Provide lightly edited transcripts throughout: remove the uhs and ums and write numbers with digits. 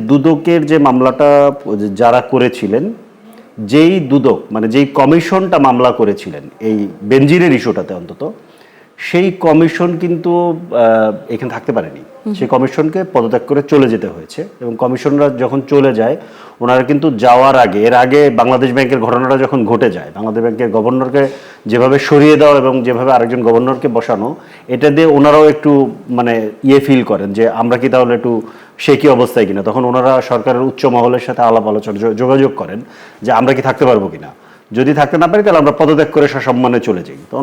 দুদকের যে মামলাটা যারা করেছিলেন, যেই দুদক মানে যেই কমিশনটা মামলা করেছিলেন এই বেনজিরের ইস্যুটাতে অন্তত, সেই কমিশন কিন্তু এখানে থাকতে পারেনি। সেই কমিশনকে পদত্যাগ করে চলে যেতে হয়েছে এবং কমিশনরা যখন চলে যায় ওনারা কিন্তু যাওয়ার আগে, এর আগে বাংলাদেশ ব্যাংকের ঘটনাটা যখন ঘটে যায়, বাংলাদেশ ব্যাংকের গভর্নরকে যেভাবে সরিয়ে দেওয়া এবং যেভাবে আরেকজন গভর্নরকে বসানো, এটা দিয়ে ওনারাও একটু মানে ফিল করেন যে আমরা কি তাহলে একটু সে কি অবস্থায় কিনা। তখন ওনারা সরকারের উচ্চ মহলের সাথে আলাপ আলোচনা যোগাযোগ করেন যে আমরা কি থাকতে পারবো কিনা, যদি থাকতে না পারি তাহলে আমরা পদত্যাগ করে সসম্মানে চলে যাই। তো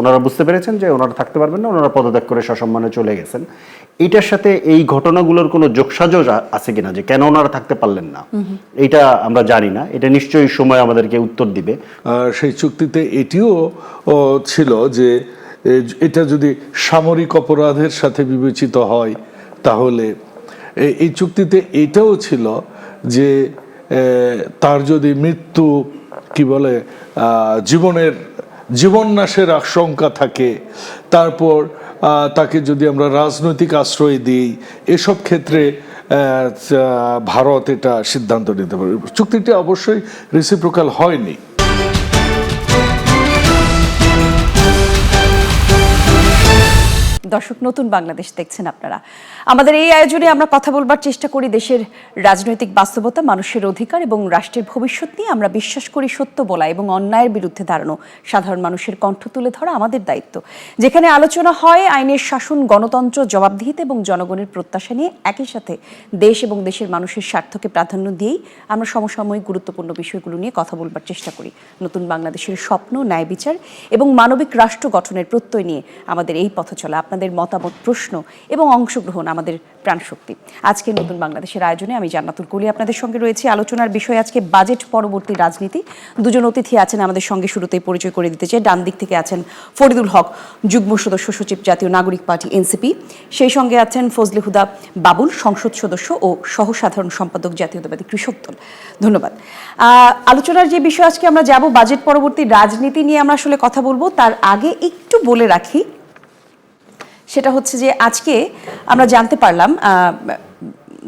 ওনারা বুঝতে পেরেছেন যে ওনারা থাকতে পারবেন না, ওনারা পদত্যাগ করে সসম্মানে চলে গেছেন। এইটার সাথে এই ঘটনাগুলোর কোনো যোগসাজশ আছে কিনা যে কেন ওনারা থাকতে পারলেন না, এইটা আমরা জানি না। এটা নিশ্চয়ই সময় আমাদেরকে উত্তর দিবে। সেই চুক্তিতে এটিও ছিল যে এটা যদি সামরিক অপরাধের সাথে বিবেচিত হয় তাহলে এই চুক্তিতে এটাও ছিল যে তার যদি মৃত্যু কি বলে জীবন নাশের আশঙ্কা থাকে, তারপর তাকে যদি আমরা রাজনৈতিক আশ্রয় দিই, এসব ক্ষেত্রে ভারত এটা সিদ্ধান্ত নিতে পারে। চুক্তিটি অবশ্যই রেসিপ্রোকাল হয়নি। দর্শক, নতুন বাংলাদেশ দেখছেন আপনারা। আমাদের এই আয়োজনে আমরা কথা বলবার চেষ্টা করি দেশের রাজনৈতিক বাস্তবতা, মানুষের অধিকার এবং রাষ্ট্রের ভবিষ্যৎ নিয়ে। আমরা বিশ্বাস করি সত্য বলা এবং অন্যায়ের বিরুদ্ধে দাঁড়ানো, সাধারণ মানুষের কণ্ঠ তুলে ধরা আমাদের দায়িত্ব। যেখানে আলোচনা হয় আইনের শাসন, গণতন্ত্র, জবাবদিহিতা এবং জনগণের প্রত্যাশা নিয়ে, একই সাথে দেশ এবং দেশের মানুষের স্বার্থকে প্রাধান্য দিয়েই আমরা সমসাময়িক গুরুত্বপূর্ণ বিষয়গুলো নিয়ে কথা বলবার চেষ্টা করি। নতুন বাংলাদেশের স্বপ্ন, ন্যায় বিচার এবং মানবিক রাষ্ট্র গঠনের প্রত্যয় নিয়ে আমাদের এই পথ চলা। আপনাদের মতামত, প্রশ্ন এবং অংশগ্রহণ আমাদের প্রাণশক্তি। আজকে নতুন বাংলাদেশের আয়োজনে আমি জান্নাতুল কলি আপনাদের সঙ্গে রয়েছি। আলোচনার বিষয় আজকে বাজেট পরবর্তী রাজনীতি। দুজন অতিথি আছেন আমাদের সঙ্গে, শুরুতেই পরিচয় করে দিতে চাই। ডান দিক থেকে আছেন ফরিদুল হক, যুগ্ম সদস্য সচিব, জাতীয় নাগরিক পার্টি এনসিপি। সেই সঙ্গে আছেন ফজলে হুদা বাবুল, সংসদ সদস্য ও সহ সাধারণ সম্পাদক, জাতীয়তাবাদী কৃষক দল। ধন্যবাদ। আলোচনার যে বিষয় আজকে আমরা যাব, বাজেট পরবর্তী রাজনীতি নিয়ে আমরা আসলে কথা বলবো। তার আগে একটু বলে রাখি, সেটা হচ্ছে যে আজকে আমরা জানতে পারলাম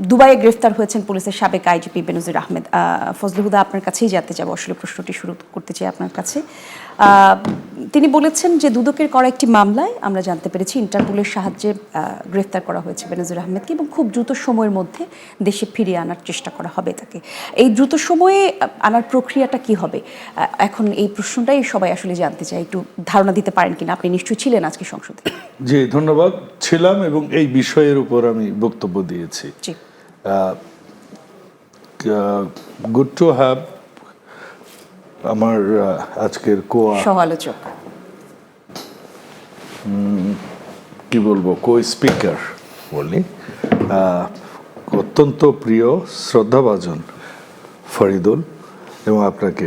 দুবাইয়ে গ্রেফতার হয়েছেন পুলিশের সাবেক আইজিপি বেনজির আহমেদ। ফজলে হুদা, আপনার কাছেই জানতে যাব, আসলে প্রশ্নটি শুরু করতে চাই আপনার কাছে। তিনি বলেছেন যে দুদকের করা একটি মামলায় আমরা জানতে পেরেছি ইন্টারপোলের সাহায্যে গ্রেফতার করা হয়েছে বেনজির আহমেদকে এবং খুব দ্রুত সময়ের মধ্যে দেশে ফিরিয়ে আনার চেষ্টা করা হবে তাকে। এই দ্রুত সময়ে আনার প্রক্রিয়াটা কি হবে? এখন এই প্রশ্নটাই সবাই আসলে জানতে চায়, একটু ধারণা দিতে পারেন কিনা? আপনি নিশ্চয়ই ছিলেন আজকে সংসদে। জি, ধন্যবাদ। ছিলাম এবং এই বিষয়ের উপর আমি বক্তব্য দিয়েছি। গুড টু হ্যাভ আমার আজকের সহ-আলোচক, কি বলবো, স্পিকার বলি, অত্যন্ত প্রিয় শ্রদ্ধাভাজন ফরিদুল এবং আপনাকে।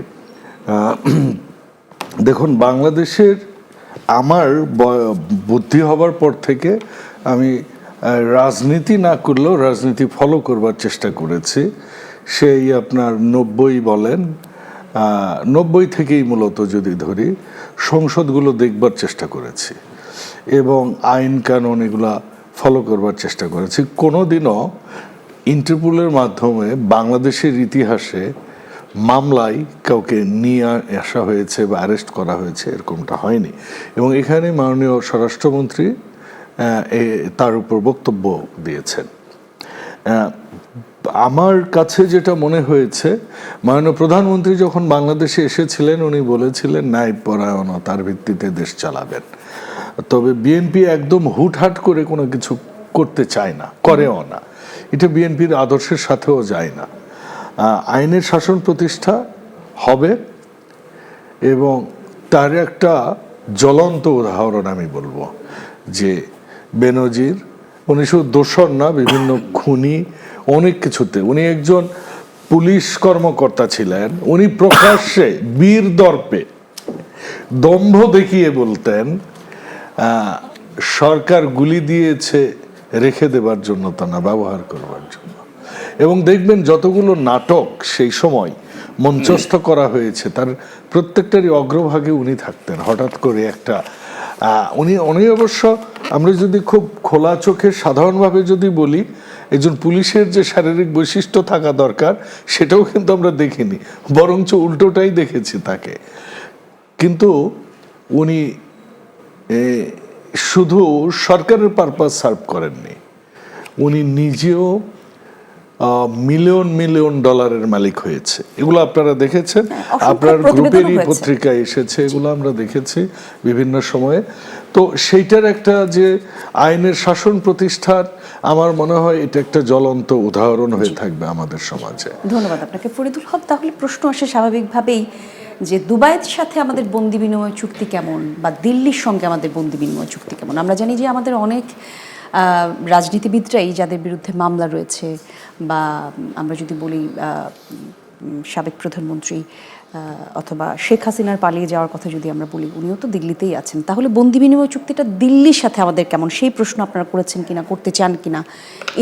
দেখুন, বাংলাদেশের আমার বুদ্ধি হবার পর থেকে আমি রাজনীতি না করলেও রাজনীতি ফলো করবার চেষ্টা করেছি। সেই আপনার 90 বলেন, 90 থেকেই মূলত যদি ধরি, সংসদগুলো দেখবার চেষ্টা করেছি এবং আইন কানুন এগুলা ফলো করবার চেষ্টা করেছি। কোনোদিনও ইন্টারপোলের মাধ্যমে বাংলাদেশের ইতিহাসে মামলায় কাউকে নিয়ে আসা হয়েছে বা অ্যারেস্ট করা হয়েছে এরকমটা হয়নি। এবং এখানে মাননীয় স্বরাষ্ট্রমন্ত্রী তার উপর বক্তব্য দিয়েছেন। আমার কাছে যেটা মনে হয়েছে, মাননীয় প্রধানমন্ত্রী যখন বাংলাদেশে এসেছিলেন উনি বলেছিলেন ন্যায়পরায়ণতার ভিত্তিতে দেশ চালাবেন। তবে বিএনপি একদম হুটহাট করে কোনো কিছু করতে চায় না, করেও না। এটা বিএনপির আদর্শের সাথেও যায় না। আইনের শাসন প্রতিষ্ঠা হবে এবং তার একটা জ্বলন্ত উদাহরণ আমি বলবো যে বেনজির, উনি শুধু দোষর না, বিভিন্ন খুনি, অনেক কিছুতে উনি একজন পুলিশ কর্মকর্তা ছিলেন। উনি প্রকাশ্যে বীর দর্পে দম্ভ দেখিয়ে বলতেন সরকার গুলি দিয়েছে রেখে দেবার জন্য তা না, ব্যবহার করবার জন্য। এবং দেখবেন যতগুলো নাটক সেই সময় মঞ্চস্থ করা হয়েছে তার প্রত্যেকটারই অগ্রভাগে উনি থাকতেন। হঠাৎ করে একটা উনি অবশ্য আমরা যদি খুব খোলা চোখে সাধারণভাবে যদি বলি, একজন পুলিশের যে শারীরিক বৈশিষ্ট্য থাকা দরকার সেটাও কিন্তু আমরা দেখিনি, বরঞ্চ উল্টোটাই দেখেছি তাকে। কিন্তু উনি শুধু সরকারের পারপাস সার্ভ করেননি, উনি নিজেও মিলিয়ন মিলিয়ন ডলারের মালিক হয়েছে। এগুলো আপনারা দেখেছেন, আপনার গ্রুপেরই পত্রিকায় এসেছে, এগুলো আমরা দেখেছি বিভিন্ন সময়ে। তো সেইটার একটা যে আইনের শাসন প্রতিষ্ঠার, আমার মনে হয় এটা একটা জ্বলন্ত উদাহরণ হয়ে থাকবে আমাদের সমাজে। ধন্যবাদ আপনাকে ফরিদুল হক। তাহলে প্রশ্ন আসে স্বাভাবিকভাবেই যে দুবাইয়ের সাথে আমাদের বন্দি বিনিময় চুক্তি কেমন, বা দিল্লির সঙ্গে আমাদের বন্দি বিনিময় চুক্তি কেমন? আমরা জানি যে আমাদের অনেক রাজনীতিবিদরাই যাদের বিরুদ্ধে মামলা রয়েছে, বা আমরা যদি বলি সাবেক প্রধানমন্ত্রী অথবা শেখ হাসিনার পালিয়ে যাওয়ার কথা যদি আমরা বলি, উনিও তো দিল্লিতেই আছেন। তাহলে বন্দি বিনিময় চুক্তিটা দিল্লির সাথে আমাদের কেমন, সেই প্রশ্ন আপনারা করেছেন কিনা, করতে চান কিনা,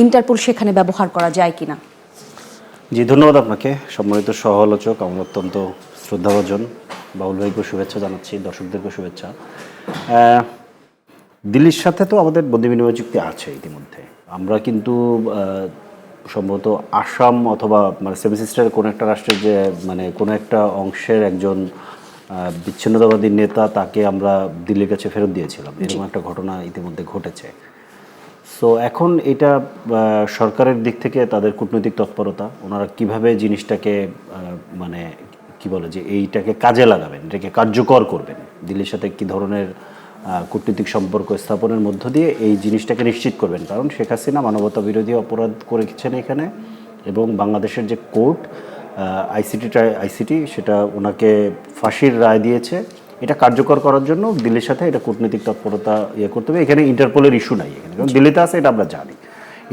ইন্টারপোল সেখানে ব্যবহার করা যায় কিনা? জি, ধন্যবাদ আপনাকে সম্মানিত সহ আলোচক। আমার অত্যন্ত শ্রদ্ধাভাজন বাউল ভাইকে শুভেচ্ছা জানাচ্ছি, দর্শকদেরকে শুভেচ্ছা। দিল্লির সাথে তো আমাদের বন্দি বিনিময় চুক্তি আছে ইতিমধ্যে। আমরা কিন্তু সম্ভবত আসাম অথবা মানে সেভেন সিস্টারের কোনো একটা রাষ্ট্রের যে মানে কোনো একটা অংশের একজন বিচ্ছিন্নতাবাদী নেতা, তাকে আমরা দিল্লির কাছে ফেরত দিয়েছিলাম। এরকম একটা ঘটনা ইতিমধ্যে ঘটেছে। সো এখন এটা সরকারের দিক থেকে তাদের কূটনৈতিক তৎপরতা, ওনারা কিভাবে জিনিসটাকে মানে কি বলে যে এইটাকে কাজে লাগাবেন, এটাকে কার্যকর করবেন, দিল্লির সাথে কি ধরনের কূটনৈতিক সম্পর্ক স্থাপনের মধ্য দিয়ে এই জিনিসটাকে নিশ্চিত করবেন। কারণ শেখ হাসিনা মানবতা বিরোধী অপরাধ করেছেন এখানে, এবং বাংলাদেশের যে কোর্ট আইসিটি সেটা ওনাকে ফাঁসির রায় দিয়েছে। এটা কার্যকর করার জন্য দিল্লির সাথে এটা কূটনৈতিক তৎপরতা করতে হবে। এখানে ইন্টারপোলের ইস্যু নাই এখানে, কারণ দিল্লিতে আছে এটা আমরা জানি।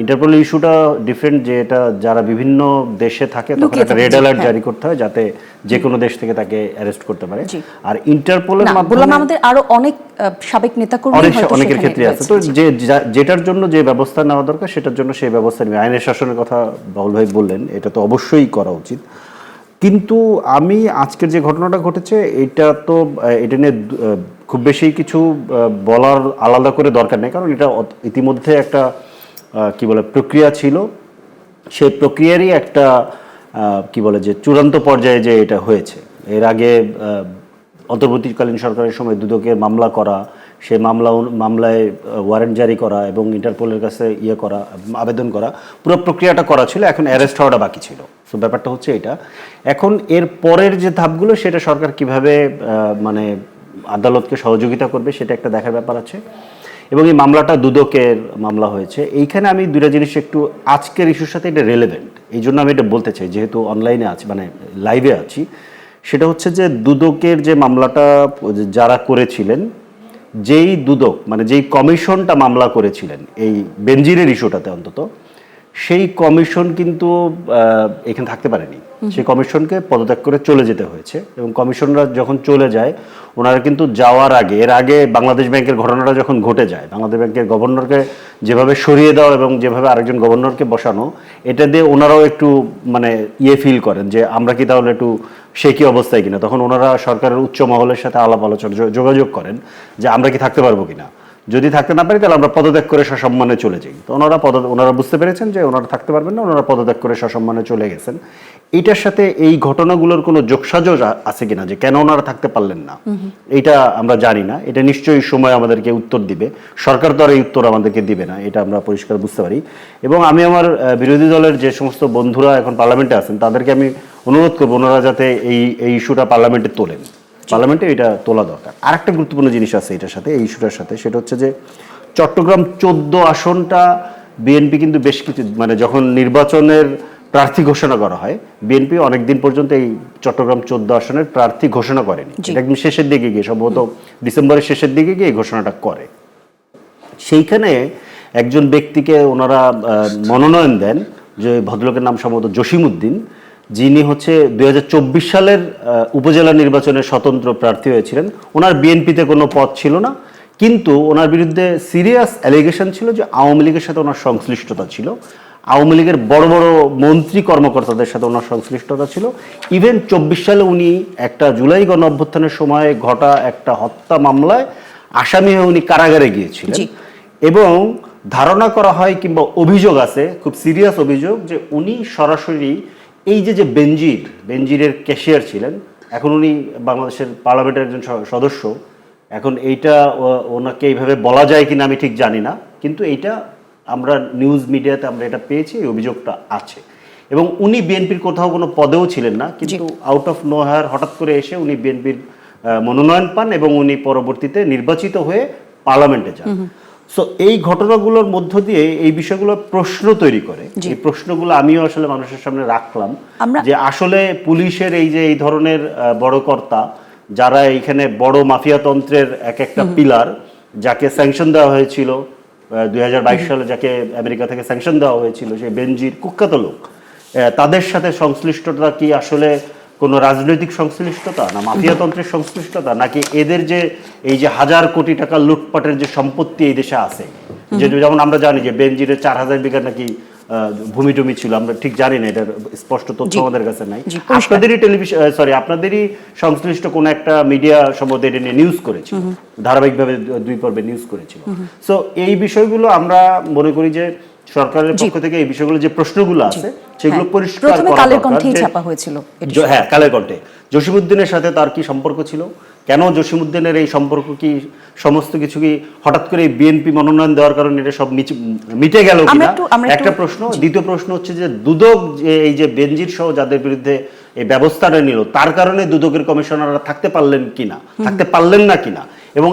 ইন্টারপোলের ইস্যুটা ডিফারেন্ট, যে এটা যারা বিভিন্ন দেশে থাকে তখন একটা রেড অ্যালার্ট জারি করতে হয় যাতে যে কোনো দেশ থেকে তাকে অ্যারেস্ট করতে পারে। আর ইন্টারপোলের মাধ্যমে আমাদের আরো অনেক সাবেক নেতাকর্মী অনেকের ক্ষেত্রে আছে। তো যেটার জন্য যে ব্যবস্থা নেওয়া দরকার সেটার জন্য সেই ব্যবস্থা নেবে। আইনের শাসনের কথা বাউল ভাই বললেন, এটা তো অবশ্যই করা উচিত। কিন্তু আমি আজকের যে ঘটনাটা ঘটেছে এটা নিয়ে খুব বেশি কিছু বলার আলাদা করে দরকার নেই, কারণ এটা ইতিমধ্যে একটা কি বলে প্রক্রিয়া ছিল। সেই প্রক্রিয়ারই একটা কি বলে যে চূড়ান্ত পর্যায়ে যে এটা হয়েছে। এর আগে অন্তর্বর্তীকালীন সরকারের সময় দুদকের মামলা করা, সেই মামলায় ওয়ারেন্ট জারি করা এবং ইন্টারপোলের কাছে করা, আবেদন করা, পুরো প্রক্রিয়াটা করা ছিল। এখন অ্যারেস্ট হওয়াটা বাকি ছিল। সো ব্যাপারটা হচ্ছে এটা। এখন এর পরের যে ধাপগুলো সেটা সরকার কিভাবে মানে আদালতকে সহযোগিতা করবে সেটা একটা দেখার ব্যাপার আছে। এবং এই মামলাটা দুদকের মামলা হয়েছে। এইখানে আমি দুইটা জিনিস একটু আজকের ইস্যুর সাথে এটা রেলেভেন্ট, এই জন্য আমি এটা বলতে চাই, যেহেতু অনলাইনে আছি মানে লাইভে আছি। সেটা হচ্ছে যে দুদকের যে মামলাটা যারা করেছিলেন, যেই দুদক মানে যেই কমিশনটা মামলা করেছিলেন এই বেনজিরের ইস্যুটাতে অন্তত, সেই কমিশন কিন্তু এখানে থাকতে পারেনি। সেই কমিশনকে পদত্যাগ করে চলে যেতে হয়েছে। এবং কমিশনরা যখন চলে যায়, ওনারা কিন্তু যাওয়ার আগে, এর আগে বাংলাদেশ ব্যাংকের ঘটনাটা যখন ঘটে যায়, বাংলাদেশ ব্যাংকের গভর্নরকে যেভাবে সরিয়ে দেওয়া এবং যেভাবে আরেকজন গভর্নরকে বসানো, এটা দিয়ে ওনারাও একটু মানে ফিল করেন যে আমরা কি তাহলে একটু সে কি অবস্থায় কিনা। তখন ওনারা সরকারের উচ্চ মহলের সাথে আলাপ আলোচনা যোগাযোগ করেন যে আমরা কি থাকতে পারবো কিনা, যদি থাকতে না পারি তাহলে আমরা পদত্যাগ করে সসম্মানে চলে যাই। তো ওনারা বুঝতে পেরেছেন যে ওনারা থাকতে পারবেন না, ওনারা পদত্যাগ করে সসম্মানে চলে গেছেন। এইটার সাথে এই ঘটনাগুলোর কোনো যোগসাজশ আছে কিনা, যে কেন ওনারা থাকতে পারলেন না, এইটা আমরা জানি না। এটা নিশ্চয়ই সময় আমাদেরকে উত্তর দিবে। সরকার তো আর এই উত্তর আমাদেরকে দিবে না, এটা আমরা পরিষ্কার বুঝতে পারি। এবং আমি আমার বিরোধী দলের যে সমস্ত বন্ধুরা এখন পার্লামেন্টে আছেন তাদেরকে আমি অনুরোধ করবো ওনারা যাতে এই ইস্যুটা পার্লামেন্টে তোলেন। পার্লামেন্টে এটা তোলা দরকার। আর একটা গুরুত্বপূর্ণ জিনিস আছে এটার সাথে, এই ইস্যুটার সাথে, সেটা হচ্ছে যে চট্টগ্রাম 14 আসনটা বিএনপি কিন্তু বেশ কিছু মানে যখন নির্বাচনের প্রার্থী ঘোষণা করা হয়, বিএনপি অনেকদিন পর্যন্ত এই চট্টগ্রাম 14 আসনের প্রার্থী ঘোষণা করেনি। এটা একদম শেষের দিকে গিয়ে, সম্ভবত ডিসেম্বরের শেষের দিকে গিয়ে এই ঘোষণাটা করে। সেইখানে একজন ব্যক্তিকে ওনারা মনোনয়ন দেন, যে ভদ্রলোকের নাম সম্ভবত জসিমউদ্দিন, যিনি হচ্ছে 2024 সালের উপজেলা নির্বাচনের স্বতন্ত্র প্রার্থী হয়েছিলেন। ওনার বিএনপিতে কোনো পদ ছিল না, কিন্তু ওনার বিরুদ্ধে সিরিয়াস অ্যালিগেশন ছিল যে আওয়ামী লীগের সাথে ওনার সংশ্লিষ্টতা ছিল, আওয়ামী লীগের বড় বড় মন্ত্রী কর্মকর্তাদের সাথে ওনার সংশ্লিষ্টতা ছিল। ইভেন 24 সালে উনি একটা জুলাই গণ অভ্যুত্থানের সময় ঘটা একটা হত্যা মামলায় আসামি হয়ে উনি কারাগারে গিয়েছিলেন। এবং ধারণা করা হয় কিংবা অভিযোগ আছে, খুব সিরিয়াস অভিযোগ, যে উনি সরাসরি এই যে বেনজিরের ক্যাশিয়ার ছিলেন, এখন উনি বাংলাদেশের পার্লামেন্টের একজন সদস্য। এখন এইটা ওনাকে এইভাবে বলা যায় কিনা আমি ঠিক জানি না, কিন্তু এইটা আমরা নিউজ মিডিয়াতে আমরা এটা পেয়েছি, এই অভিযোগটা আছে। এবং উনি বিএনপির কোথাও কোনো পদেও ছিলেন না, কিন্তু আউট অফ নোহার হঠাৎ করে এসে উনি বিএনপির মনোনয়ন পান এবং উনি পরবর্তীতে নির্বাচিত হয়ে পার্লামেন্টে যান। সো এই ঘটনাগুলোর মধ্য দিয়ে এই বিষয়গুলো প্রশ্ন তৈরি করে। এই প্রশ্নগুলো আমিও আসলে মানুষের সামনে রাখলাম, যে আসলে পুলিশের এই ধরনের বড় কর্তা যারা এইখানে বড় মাফিয়াতন্ত্রের একটা পিলার, যাকে স্যাংশন দেওয়া হয়েছিল 2022 সালে, যাকে আমেরিকা থেকে স্যাংশন দেওয়া হয়েছিল, সেই বেনজির কুখ্যাত লোক, তাদের সাথে সংশ্লিষ্টতা কি আসলে কোনো রাজনৈতিক সংশ্লিষ্টতা, না মাফিয়াতন্ত্রের সংশ্লিষ্টতা, নাকি এদের যে এই যে হাজার কোটি টাকা লুটপাটের যে সম্পত্তি এই দেশে আছে, যেমন আমরা জানি যে বেনজিরের 4000 বিঘা নাকি ভূমি টুমি ছিল, আমরা ঠিক জানি না, এটার স্পষ্ট তথ্য আমাদের কাছে নাই। আপনাদেরই আপনাদেরই সংশ্লিষ্ট কোন একটা মিডিয়া সম্ভবত এটা নিয়ে নিউজ করেছিল, ধারাবাহিকভাবে 2 পর্বে নিউজ করেছিল। সো এই বিষয়গুলো আমরা মনে করি যে সরকারের পক্ষ থেকে এই বিষয়গুলো যে প্রশ্নগুলো আছে সেগুলো পরিষ্কার করা দরকার। কালের কণ্ঠেই ছাপা হয়েছিল। হ্যাঁ, কালের কণ্ঠে জসিমউদ্দিনের সাথে তার কি সম্পর্ক ছিল, কেন জসিমউদ্দিনের এই সম্পর্ক কি সমস্ত কিছু কি হঠাৎ করে বিএনপি মনোনয়ন দেওয়ার কারণে এটা সব মিটে গেল কিনা, একটা প্রশ্ন। দ্বিতীয় প্রশ্ন হচ্ছে যে দুদক এই যে বেনজির সহ যাদের বিরুদ্ধে এই ব্যবস্থাটা নিল, তার কারণে দুদকের কমিশনাররা থাকতে পারলেন কিনা, থাকতে পারলেন না কিনা। এবং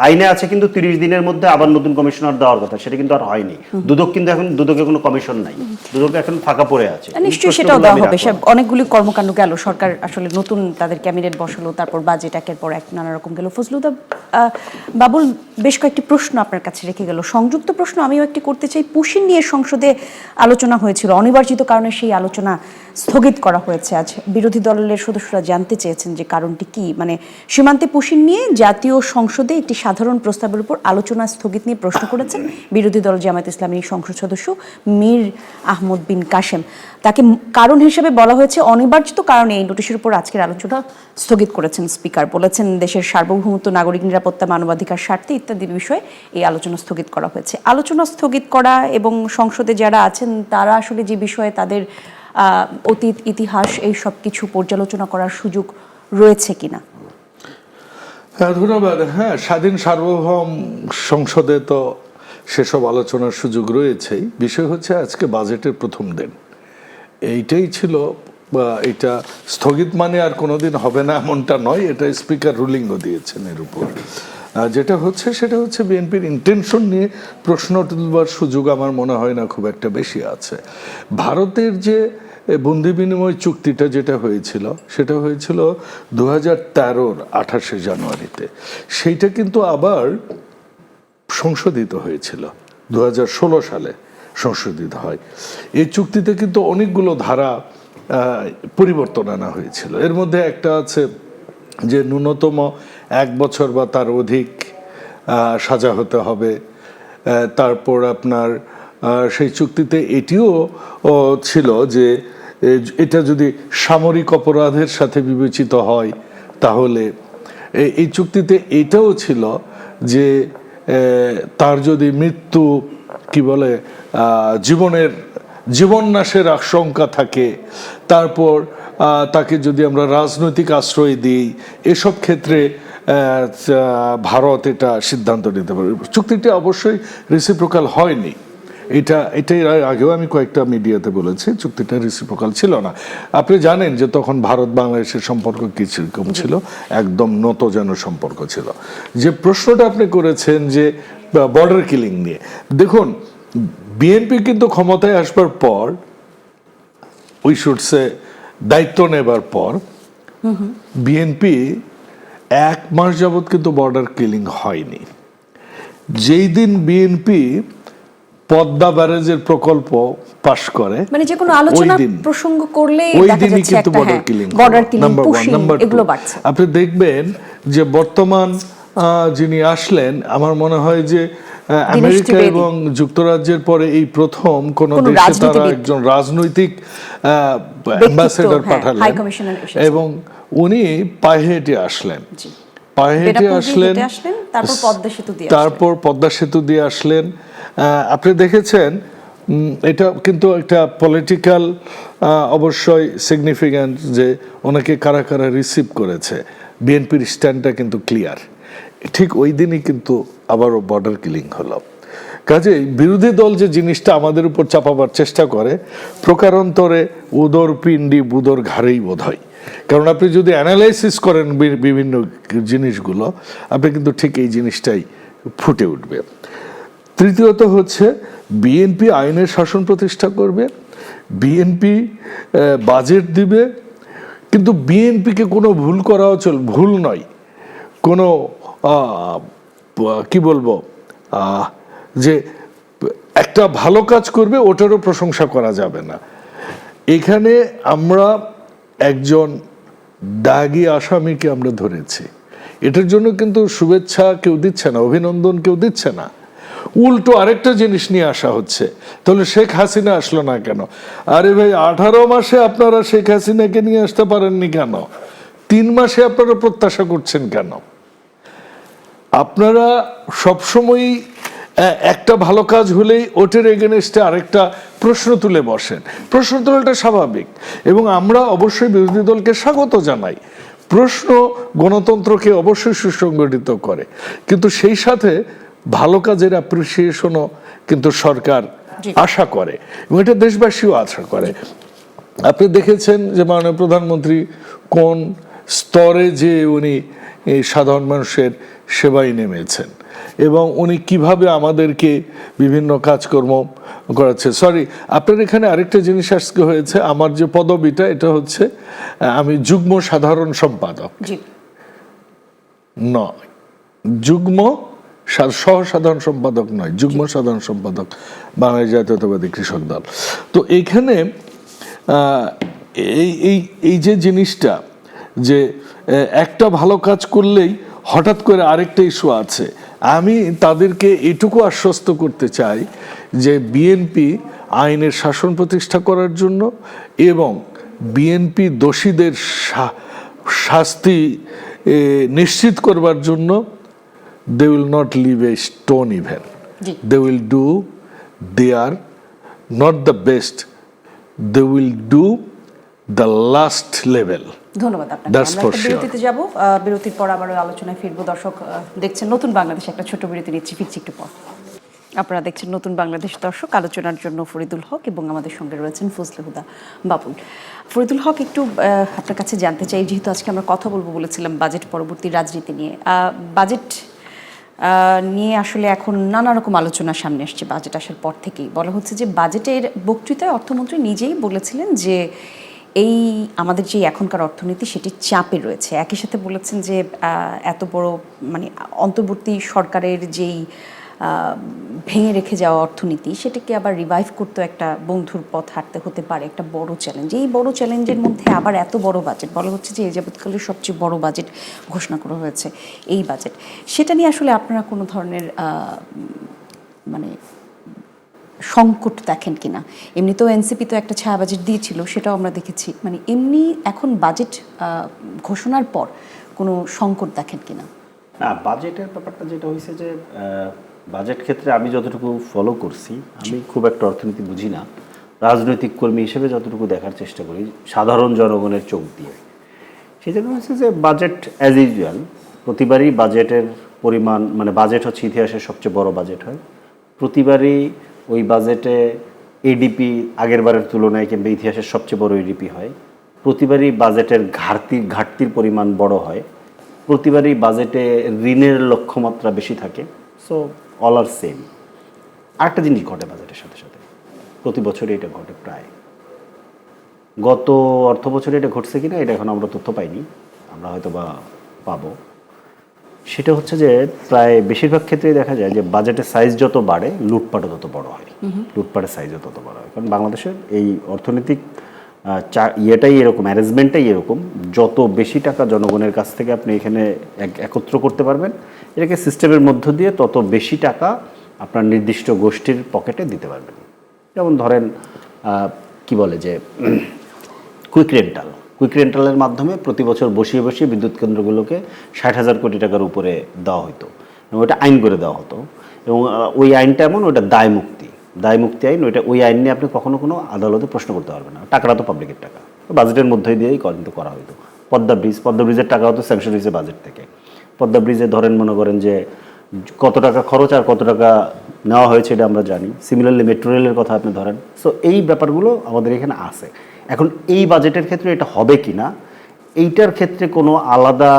আইনে আছে কিন্তু 30 দিনের মধ্যে আবার নতুন কমিশনার দেওয়ার কথা, সেটা কিন্তু আর হয়নি। দুদক কিন্তু এখন দুদকে কোনো কমিশন নাই, দুদক এখন ফাঁকা পড়ে আছে। নিশ্চয়ই সেটাও দেওয়া হবে। অনেকগুলি কর্মকাণ্ড গেল, সরকার আসলে নতুন তাদের ক্যাবিনেট বসালো, তারপর বাজেট একের পর এক নানা রকম গেল। ফজলুদ্দা বাবুল বেশ কয়েকটি প্রশ্ন আপনার কাছে রেখে গেল, সংযুক্ত প্রশ্ন আমিও একটি করতে চাই। পুশিন নিয়ে সংসদে আলোচনা হয়েছিল, অনিবার্জিত কারণে সেই আলোচনা স্থগিত করা হয়েছে। আজ বিরোধী দলের সদস্যরা জানতে চেয়েছেন যে কারণটি কি, মানে সীমান্তে পুশিন নিয়ে জাতীয় সংসদে একটি সাধারণ প্রস্তাবের উপর আলোচনা স্থগিত নিয়ে প্রশ্ন করেছেন বিরোধী দল জামায়াত ইসলামীর সংসদ সদস্য মীর আহমদ বিন কাশেম। তাকে কারণ হিসেবে বলা হয়েছে অনিবার্জিত কারণে এই নোটিশের উপর আজকের আলোচনা স্থগিত করেছেন স্পিকার। বলেছেন দেশের সার্বভৌমত্ব, নাগরিক নিরাপত্তা, মানবাধিকার স্বার্থে ইত্যাদি বিষয়ে এই আলোচনা স্থগিত করা হয়েছে। আলোচনা স্থগিত করা এবং সংসদে যারা আছেন তারা আসলে যে বিষয়ে তাদের অতীত ইতিহাস এই সব কিছু পর্যালোচনা করার সুযোগ রয়েছে কিনা? ধন্যবাদ। হ্যাঁ, স্বাধীন সার্বভৌম সংসদে তো সেসব আলোচনার সুযোগ রয়েছেই। বিষয় হচ্ছে আজকে বাজেটের প্রথম দিন, এইটাই ছিল। এটা স্থগিত মানে আর কোনোদিন হবে না এমনটা নয়, এটা স্পিকার রুলিংও দিয়েছেন এর উপর। যেটা হচ্ছে সেটা হচ্ছে বিএনপির ইন্টেনশন নিয়ে প্রশ্ন তুলবার সুযোগ আমার মনে হয় না খুব একটা বেশি আছে। ভারতের যে বন্দি বিনিময় চুক্তিটা যেটা হয়েছিল সেটা হয়েছিল 2013-র 28শে জানুয়ারিতে, সেইটা কিন্তু আবার সংশোধিত হয়েছিল 2016 সালে সংশোধিত হয়। এই চুক্তিতে কিন্তু অনেকগুলো ধারা পরিবর্তন আনা হয়েছিল। এর মধ্যে একটা আছে যে ন্যূনতম 1 বছর বা তার অধিক সাজা হতে হবে। তারপর আপনার সেই চুক্তিতে এটিও ছিল যে এটা যদি সামরিক অপরাধের সাথে বিবেচিত হয় তাহলে এই চুক্তিতে এটাও ছিল যে তার যদি মৃত্যু কি বলে জীবন নাশের আশঙ্কা থাকে, তারপর তাকে যদি আমরা রাজনৈতিক আশ্রয় দিই, এসব ক্ষেত্রে ভারত এটা সিদ্ধান্ত নিতে পারে। চুক্তিটি অবশ্যই রেসিপ্রোকাল হয়নি, এটাই আগেও আমি কয়েকটা মিডিয়াতে বলেছি, চুক্তিটা রেসিপ্রোকাল ছিল না। আপনি জানেন যে তখন ভারত বাংলাদেশের সম্পর্ক কিরকম ছিল, একদম নতজানু সম্পর্ক ছিল। যে প্রশ্নটা আপনি করেছেন যে বর্ডার কিলিং নিয়ে, দেখুন বিএনপি কিন্তু ক্ষমতায় আসবার পর, উই শুড সে দায়িত্ব নেবার পর, বিএনপি 1 মাস যাবৎ কিন্তু বর্ডার কিলিং হয়নি। যেই দিন বিএনপি পদ্মা ব্যারেজের প্রকল্প পাশ করে, মানে যে কোনো আলোচনা প্রসঙ্গ করলে ওই দিনই কিন্তু বর্ডার কিলিং, নাম্বার 1। নাম্বার 2, আপনি দেখবেন যে বর্তমান যিনি আসলেন, আমার মনে হয় যে আমেরিকা এবং যুক্তরাজ্যের পরে এই প্রথম কোন দেশে তারা একজন রাজনৈতিক অ্যাম্বাসেডর পাঠালেন, এবং উনি পায়ে হেঁটে আসলেন। তারপর পদ্মা সেতু দিয়ে আসলেন। আপনি দেখেছেন এটা কিন্তু একটা পলিটিক্যাল অবশ্যই সিগনিফিক্যান্ট যে ওনাকে কারা কারা রিসিভ করেছে। বিএনপির স্ট্যান্ডটা কিন্তু ক্লিয়ার। ঠিক ওই দিনই কিন্তু আবারও বর্ডার কিলিং হলো। কাজেই বিরোধী দল যে জিনিসটা আমাদের উপর চাপাবার চেষ্টা করে, প্রকারান্তরে উদর পিণ্ডি বুদর ঘাড়েই বোধ হয়। কারণ আপনি যদি অ্যানালাইসিস করেন বিভিন্ন জিনিসগুলো, আপনি কিন্তু ঠিক এই জিনিসটাই ফুটে উঠবে। তৃতীয়ত হচ্ছে বিএনপি আইনের শাসন প্রতিষ্ঠা করবে, বিএনপি বাজেট দিবে, কিন্তু বিএনপিকে কোনো ভুল করাও ভুল নয়, কোনো কি বলবো যে একটা ভালো কাজ করবে ওটারও প্রশংসা করা যাবে না। এখানে আমরা একজন দাগী আসামিকে আমরা ধরেছি, এটার জন্য কিন্তু শুভেচ্ছা কেউ দিচ্ছে না, অভিনন্দন কেউ দিচ্ছে না, উল্টো আরেকটা জিনিস নিয়ে আসা হচ্ছে। তাহলে শেখ হাসিনা আসলো না কেন? আরে ভাই 18 মাসে আপনারা শেখ হাসিনাকে নিয়ে আসতে পারেননি কেন? 3 মাসে আপনারা প্রত্যাশা করছেন কেন? আপনারা সবসময়ই একটা ভালো কাজ হলেই ওটের এগেনস্টে আরেকটা প্রশ্ন তুলে বসেন। প্রশ্ন তোলাটা স্বাভাবিক এবং আমরা অবশ্যই বিরোধী দলকে স্বাগত জানাই। প্রশ্ন গণতন্ত্রকে অবশ্যই সুসংগঠিত করে, কিন্তু সেই সাথে ভালো কাজের অ্যাপ্রিসিয়েশনও কিন্তু সরকার আশা করে এবং এটা দেশবাসীও আশা করে। আপনি দেখেছেন যে মাননীয় প্রধানমন্ত্রী কোন স্তরে যে উনি এই সাধারণ মানুষের সেবায় নেমেছেন এবং উনি কিভাবে আমাদেরকে বিভিন্ন কাজকর্ম করাচ্ছে। সরি, আপনার এখানে আরেকটা জিনিস আজকে হয়েছে, আমার যে পদবিটা এটা হচ্ছে আমি যুগ্ম সাধারণ সম্পাদক নয়, যুগ্ম সহ সাধারণ সম্পাদক নয়, যুগ্ম সাধারণ সম্পাদক বাংলাদেশ জাতীয়তাবাদী কৃষক দল। তো এইখানে এই যে জিনিসটা যে একটা ভালো কাজ করলেই হঠাৎ করে আরেকটা ইস্যু আছে, আমি তাদেরকে এটুকু আশ্বস্ত করতে চাই যে বিএনপি আইনের শাসন প্রতিষ্ঠা করার জন্য এবং বিএনপি দোষীদের শাস্তি নিশ্চিত করবার জন্য they will not leave a stone even. They will do, they are not the best, they will do the last level. ধন্যবাদ আপনাকে। That's আমরা for একটা sure. বিরতিতে যাব, বিরতির পর আবার আলোচনায় ফিরবো। দর্শক দেখছেন নতুন বাংলাদেশ, একটা ছোট বিরতি নিচ্ছি, ফিরছি একটু পর। আপনারা দেখছেন নতুন বাংলাদেশ। দর্শক, আলোচনার জন্য ফরিদুল হক এবং আমাদের সঙ্গে রয়েছেন ফজলে হুদা বাবুল। ফরিদুল হক, একটু আপনার কাছে জানতে চাই, যেহেতু আজকে আমরা কথা বলবো বলেছিলাম বাজেট পরবর্তী রাজনীতি নিয়ে, বাজেট নিয়ে আসলে এখন নানা রকম আলোচনা সামনে আসছে। বাজেট আসার পর থেকেই বলা হচ্ছে যে বাজেটের বক্তৃতায় অর্থমন্ত্রী নিজেই বলেছিলেন যে এই আমাদের যে এখনকার অর্থনীতি সেটি চাপে রয়েছে। একই সাথে বলেছেন যে এত বড় মানে অন্তর্বর্তী সরকারের যেই ভেঙে রেখে যাওয়া অর্থনীতি সেটাকে আবার রিভাইভ করতে একটা বন্ধুর পথ হাঁটতে হতে পারে, একটা বড় চ্যালেঞ্জ। এই বড় চ্যালেঞ্জের মধ্যে আবার এত বড় বাজেট, বলা হচ্ছে যে এই যাবৎকালের সবচেয়ে বড় বাজেট ঘোষণা করা হয়েছে এই বাজেট। সেটা নিয়ে আসলে আপনারা কোনো ধরনের মানে সংকট দেখেন কিনা? এমনিতেও এনসিপি তো একটা ছায়া বাজেট দিয়েছিল, সেটাও আমরা দেখেছি। মানে এমনি এখন বাজেট ঘোষণার পর কোনো সংকট দেখেন কিনা? না, বাজেটের ব্যাপারটা যেটা হয়েছে যে বাজেট ক্ষেত্রে আমি যতটুকু ফলো করছি, আমি খুব একটা অর্থনীতি বুঝি না, রাজনৈতিক কর্মী হিসেবে যতটুকু দেখার চেষ্টা করি সাধারণ জনগণের চোখ দিয়ে, সেই জন্য হচ্ছে যে বাজেট অ্যাজ ইউজুয়াল প্রতিবারই বাজেটের পরিমাণ, মানে বাজেট হচ্ছে ইতিহাসের সবচেয়ে বড় বাজেট হয়। প্রতিবারই ওই বাজেটে এডিপি আগের বারের তুলনায় কিংবা ইতিহাসের সবচেয়ে বড় এডিপি হয়। প্রতিবারই বাজেটের ঘাটতির পরিমাণ বড় হয়। প্রতিবারই বাজেটে ঋণের লক্ষ্যমাত্রা বেশি থাকে। সো অল আর সেম। আরেকটা জিনিস ঘটে বাজেটের সাথে সাথে, প্রতি বছরই এটা ঘটে প্রায়। গত অর্থ বছরে এটা ঘটছে কিনা এটা এখন আমরা তথ্য পাইনি, আমরা হয়তো বা পাবো। সেটা হচ্ছে যে প্রায় বেশিরভাগ ক্ষেত্রেই দেখা যায় যে বাজেটের সাইজ যত বাড়ে লুটপাটও তত বড় হয়, লুটপাটের সাইজও তত বড় হয়। কারণ বাংলাদেশের এই অর্থনৈতিক ইয়েটাই এরকম, ম্যানেজমেন্টটাই এরকম, যত বেশি টাকা জনগণের কাছ থেকে আপনি এখানে একত্র করতে পারবেন, এটাকে সিস্টেমের মধ্য দিয়ে তত বেশি টাকা আপনার নির্দিষ্ট গোষ্ঠীর পকেটে দিতে পারবেন। যেমন ধরেন কি বলে যে কুইক রেন্টালের মাধ্যমে প্রতি বছর বসিয়ে বিদ্যুৎ কেন্দ্রগুলোকে 60,000 কোটি টাকার উপরে দেওয়া হতো। এবং ওটা আইন করে দেওয়া হতো। এবং ওই আইনটা এমন, ওটা দায় মুক্তি আইন, ওই আইন নিয়ে আপনি কখনো কোনো আদালতে প্রশ্ন করতে পারবেন না। টাকাটা তো পাবলিকের টাকা, বাজেটের মধ্যে দিয়েই কিন্তু করা হতো। পদ্মা ব্রিজের টাকা হতো স্যাংশন হয়েছে বাজেট থেকে। পদ্মা ব্রিজে ধরেন মনে করেন যে কত টাকা খরচ আর কত টাকা নেওয়া হয়েছে এটা আমরা জানি। সিমিলারলি মেট্রো রেলের কথা আপনি ধরেন। সো এই ব্যাপারগুলো আমাদের এখানে আছে। এখন এই বাজেটের ক্ষেত্রে এটা হবে কি না, এইটার ক্ষেত্রে কোনো আলাদা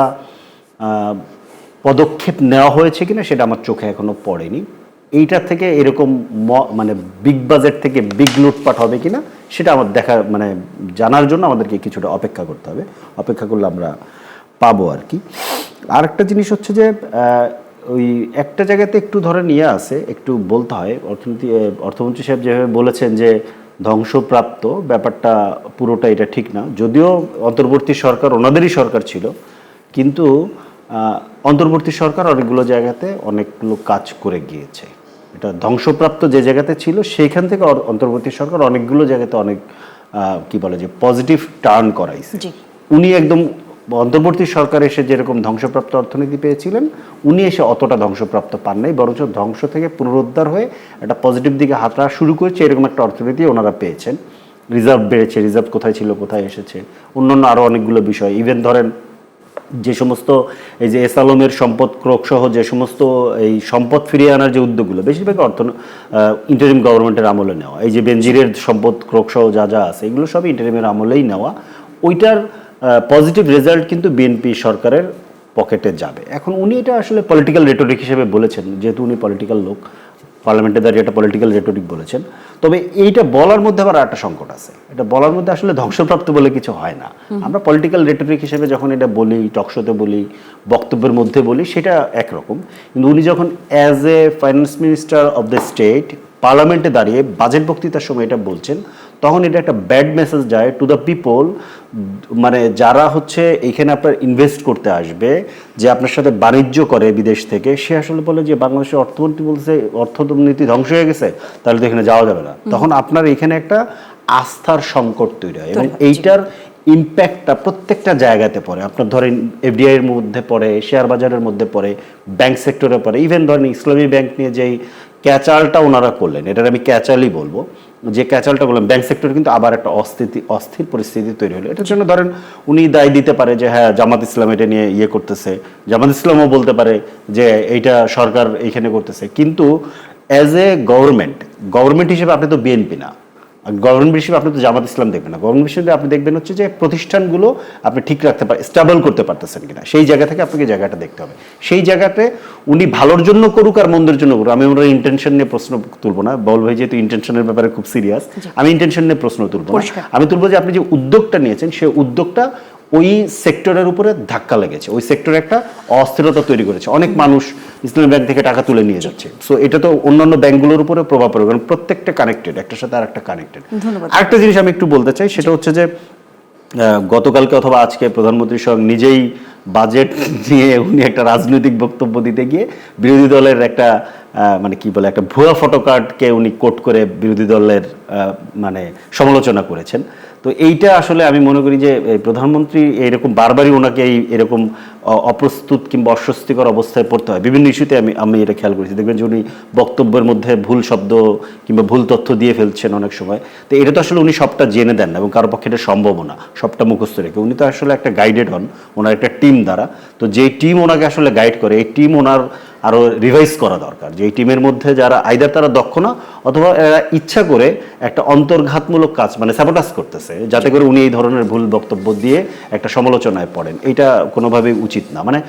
পদক্ষেপ নেওয়া হয়েছে কিনা সেটা আমার চোখে এখনো পড়েনি। এইটার থেকে এরকম মানে বিগ বাজেট থেকে বিগ লুটপাট হবে কিনা সেটা আমার জানার জন্য আমাদেরকে কিছুটা অপেক্ষা করতে হবে। অপেক্ষা করলে আমরা পাবো আর কি। আরেকটা জিনিস হচ্ছে যে ওই একটা জায়গাতে একটু ধরেন আছে, একটু বলতে হয়। অর্থমন্ত্রী সাহেব যেভাবে বলেছেন যে ধ্বংসপ্রাপ্ত ব্যাপারটা পুরোটা এটা ঠিক না। যদিও অন্তর্বর্তী সরকার ওনাদেরই সরকার ছিল, কিন্তু অন্তর্বর্তী সরকার অনেকগুলো জায়গাতে অনেকগুলো কাজ করে গিয়েছে। এটা ধ্বংসপ্রাপ্ত যে জায়গাতে ছিল সেইখান থেকে অন্তর্বর্তী সরকার অনেকগুলো জায়গাতে অনেক কি বলে যে পজিটিভ টার্ন করাইছে। উনি একদম অন্তর্বর্তী সরকার এসে যেরকম ধ্বংসপ্রাপ্ত অর্থনীতি পেয়েছিলেন, উনি এসে অতটা ধ্বংসপ্রাপ্ত পান নাই, বরঞ্চ ধ্বংস থেকে পুনরুদ্ধার হয়ে একটা পজিটিভ দিকে হাঁটা শুরু করেছে, এরকম একটা অর্থনীতি ওনারা পেয়েছেন। রিজার্ভ বেড়েছে, রিজার্ভ কোথায় ছিল কোথায় এসেছে, অন্যান্য আরও অনেকগুলো বিষয়। ইভেন ধরেন যে সমস্ত এই যে এস আলমের সম্পদ ক্রোক সহ যে সমস্ত এই সম্পদ ফিরিয়ে আনার যে উদ্যোগগুলো বেশিরভাগ ইন্টারিম গভর্নমেন্টের আমলে নেওয়া, এই যে বেনজিরের সম্পদ ক্রোক সহ যা আছে এগুলো সবই ইন্টারিমের আমলেই নেওয়া। ওইটার পজিটিভ রেজাল্ট কিন্তু বিএনপি সরকারের পকেটে যাবে। এখন উনি এটা আসলে পলিটিক্যাল রেটোরিক হিসেবে বলেছেন, যেহেতু উনি পলিটিক্যাল লোক, পার্লামেন্টে দাঁড়িয়ে একটা পলিটিক্যাল রেটোরিক বলেছেন। তবে এইটা বলার মধ্যে আবার একটা সংকট আছে। এটা বলার মধ্যে আসলে ধ্বংসপ্রাপ্ত বলে কিছু হয় না। আমরা পলিটিক্যাল রেটোরিক হিসেবে যখন এটা বলি, টকশোতে বলি, বক্তব্যের মধ্যে বলি, সেটা একরকম। কিন্তু উনি যখন as a finance minister of the state পার্লামেন্টে দাঁড়িয়ে বাজেট বক্তৃতার সময় এটা বলছেন, তখন এটা একটা ব্যাড মেসেজ যায় টু দ্য পিপল, মানে যারা হচ্ছে এখানে আপনার ইনভেস্ট করতে আসবে, যে আপনার সাথে বাণিজ্য করে বিদেশ থেকে, সে আসলে বলে যে বাংলাদেশের অর্থমন্ত্রী বলছে অর্থনীতি ধ্বংস হয়ে গেছে, তাহলে তো এখানে যাওয়া যাবে না। তখন আপনার এখানে একটা আস্থার সংকট তৈরি হয় এবং এইটার ইম্প্যাক্টটা প্রত্যেকটা জায়গাতে পড়ে। আপনার ধরেন এফডিআই এর মধ্যে পড়ে, শেয়ার বাজারের মধ্যে পড়ে, ব্যাংক সেক্টরে পড়ে। ইভেন ধরেন ইসলামী ব্যাংক নিয়ে যেই ক্যাচালটা ওনারা করলেন, এটার আমি ক্যাচালই বলবো, যে ক্যাচালটা বললাম, ব্যাংক সেক্টর কিন্তু আবার একটা অস্থির পরিস্থিতি তৈরি হলো। এটার জন্য ধরেন উনি দায় দিতে পারে যে হ্যাঁ জামাত ইসলাম এটা নিয়ে ইয়ে করতেছে, জামাত ইসলামও বলতে পারে যে এইটা সরকার এইখানে করতেছে। কিন্তু অ্যাজ এ গভর্নমেন্ট হিসেবে আপনি তো বিএনপি না, গভর্নমেন্ট হিসেবে আপনি তো জামাত ইসলাম দেখবেন না। গভর্নমেন্ট হিসেবে আপনি দেখবেন হচ্ছে যে প্রতিষ্ঠানগুলো আপনি ঠিক রাখতে পারেন, স্টেবল করতে পারতেছেন কিনা, সেই জায়গা থেকে আপনাকে জায়গাটা দেখতে হবে। সেই জায়গাতে উনি ভালোর জন্য করুক আর মন্দের জন্য করুক, আমি ওনার ইন্টেনশন নিয়ে প্রশ্ন তুলবো না। বল ভাই যেহেতু ইন্টেনশনের ব্যাপারে খুব সিরিয়াস, আমি ইন্টেনশন নিয়ে প্রশ্ন তুলবো না। আমি তুলবো যে আপনি যে উদ্যোগটা নিয়েছেন, সেই উদ্যোগটা ওই সেক্টরের উপরে ধাক্কা লেগেছে, ওই সেক্টরে একটা অস্থিরতা তৈরি করেছে। অনেক মানুষ ইসলামী ব্যাংক থেকে টাকা তুলে নিয়ে যাচ্ছে। সো এটা তো অন্যান্য ব্যাংকগুলোর উপরে প্রভাব পড়বে, কারণ প্রত্যেকটা কানেক্টেড, একটার সাথে আরেকটা কানেক্টেড। আরেকটা জিনিস আমি একটু বলতে চাই, সেটা হচ্ছে যে গতকালকে অথবা আজকে প্রধানমন্ত্রী সঙ্গে নিজেই বাজেট নিয়ে উনি একটা রাজনৈতিক বক্তব্য দিতে গিয়ে বিরোধী দলের একটা মানে কি বলে একটা ভুয়া ফটোকার্ডকে উনি কোট করে বিরোধী দলের মানে সমালোচনা করেছেন। তো এইটা আসলে আমি মনে করি যে প্রধানমন্ত্রী এরকম বারবারই ওনাকে এরকম অপ্রস্তুত কিংবা অস্বস্তিকর অবস্থায় পড়তে হয় বিভিন্ন ইস্যুতে। আমি এটা খেয়াল করেছি, দেখবেন যে উনি বক্তব্যের মধ্যে ভুল শব্দ কিংবা ভুল তথ্য দিয়ে ফেলছেন অনেক সময়। তো এটা তো আসলে উনি সবটা জেনে দেন না এবং কারো পক্ষে এটা সম্ভব না সবটা মুখস্থ রেখে। উনি তো আসলে একটা গাইডেড হন ওনার একটা টিম দ্বারা। তো যেই টিম ওনাকে আসলে গাইড করে, এই টিম ওনার আরও রিভাইজ করা দরকার, যে এই টিমের মধ্যে যারা আইদার তারা দক্ষ না অথবা এরা ইচ্ছা করে একটা অন্তর্ঘাতমূলক কাজ মানে স্যাবোটাজ করতেছে, যাতে করে উনি এই ধরনের ভুল বক্তব্য দিয়ে একটা সমালোচনায় পড়েন। এটা কোনোভাবেই উচিত না। মানে